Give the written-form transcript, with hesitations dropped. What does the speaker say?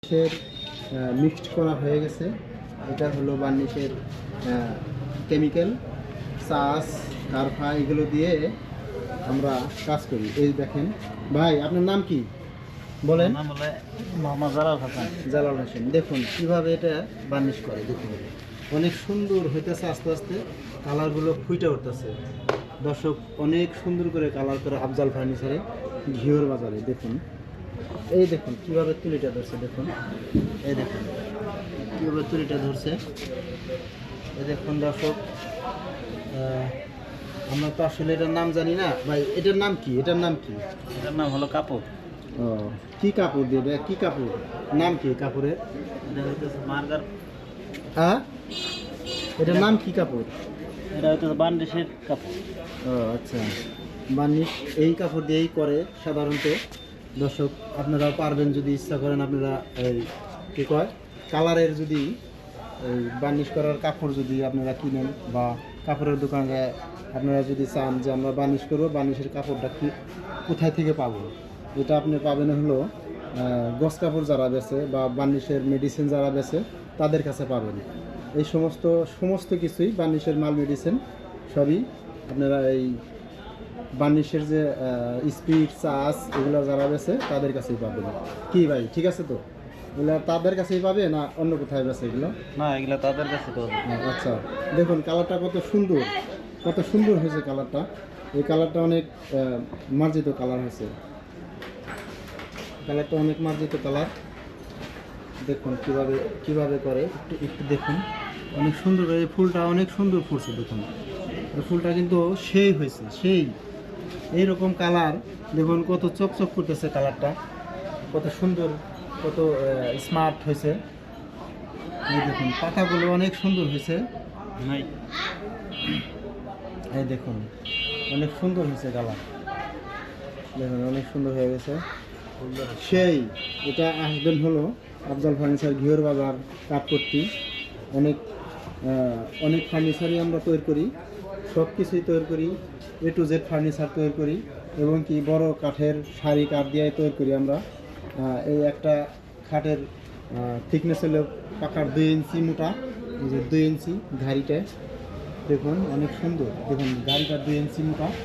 বার্নিশের mixed করা হয়ে গেছে। এটা হলো বার্নিশের কেমিক্যাল, চাষ, কারফা এগুলো দিয়ে আমরা কাজ করি। এই দেখেন ভাই, আপনার নাম কি বলেন? নাম বলে মোহাম্মদ জালাল হাসান। জালাল হোসেন। দেখুন কিভাবে এটা বার্নিশ করে, দেখুন অনেক সুন্দর হইতেছে। আস্তে আস্তে কালারগুলো ফুটে উঠতেছে। দর্শক অনেক সুন্দর করে কালার করে আফজাল ফার্নিচারে, ঘিওর বাজারে। দেখুন এই দেখুন কীভাবে তুলিটা ধরছে, দেখুন এই দেখুন কীভাবে তুলিটা ধরছে। এই দেখুন দর্শক, আমরা তো আসলে এটার নাম জানি না ভাই। এটার নাম কি? এটার নাম কি? এটার নাম হলো কাপড়। ও, কি কাপড় দেবে? কি কাপড়? নাম কি কাপড়ের? এটা হইতেছে মার্গার। হ্যাঁ, এটার নাম কি কাপড়? এটা হইতেছে বান্ডিশের কাপড়। ও আচ্ছা, বার্নিশ এই কাপড় দিয়েই করে সাধারণত। দর্শক আপনারাও পারবেন যদি ইচ্ছা করেন। আপনারা এই কী কয় কালারের যদি এই বার্নিশ করার কাপড় যদি আপনারা কিনেন বা কাপড়ের দোকানে আপনারা যদি চান যে আমরা বার্নিশ করবো, বার্নিশের কাপড়টা কি কোথায় থেকে পাবো, এটা আপনি পাবেন হলো গস কাপড় যারা বেচে বা বার্নিশের মেডিসিন যারা বেচে তাদের কাছে পাবেন। এই সমস্ত কিছুই বার্নিশের মাল, মেডিসিন সবই আপনারা এই বার্নিশের যে স্পিড, চাষ এগুলো যারা বেছে তাদের কাছেই পাবেন। কি ভাই, ঠিক আছে তো? এগুলো তাদের কাছেই পাবে না অন্য কোথায় বেছে এগুলো? না, এগুলা তাদের কাছে পাবে। আচ্ছা, দেখুন কালারটা কত সুন্দর, কত সুন্দর হয়েছে কালারটা। এই কালারটা অনেক মার্জিত কালার হয়েছে। কালারটা অনেক মার্জিত কালার। দেখুন কিভাবে কিভাবে করে, একটু একটু দেখুন। অনেক সুন্দর, এই ফুলটা অনেক সুন্দর ফুলছে। দেখুন এই ফুলটা কিন্তু সেই হয়েছে, সেই এইরকম কালার। দেখুন কত চকচক করতেছে কালারটা, কত সুন্দর, কত স্মার্ট হয়েছে। এই দেখুন পাতাগুলো অনেক সুন্দর হয়েছে। নাই, এই দেখুন অনেক সুন্দর হয়েছে কালার। দেখুন অনেক সুন্দর হয়ে গেছে সেই। এটা আসবেন হলো আফজাল ফার্নিচার, ঘিওর বাজার, কাঠপট্টি। অনেক ফার্নিচারই আমরা তৈরি করি, সব কিছুই তৈরি করি। A to Z ফার্নিচার তৈরি করি এবং কি বড় কাঠের সারি কাঠ দিয়ে তৈরি করি আমরা। এই একটা খাটের থিকনেস হলো পাকার 2 ইঞ্চি মোটা। এই যে 2 ইঞ্চি গাড়িটা দেখুন অনেক সুন্দর। দেখুন গাড়িটা 2 ইঞ্চি মোটা।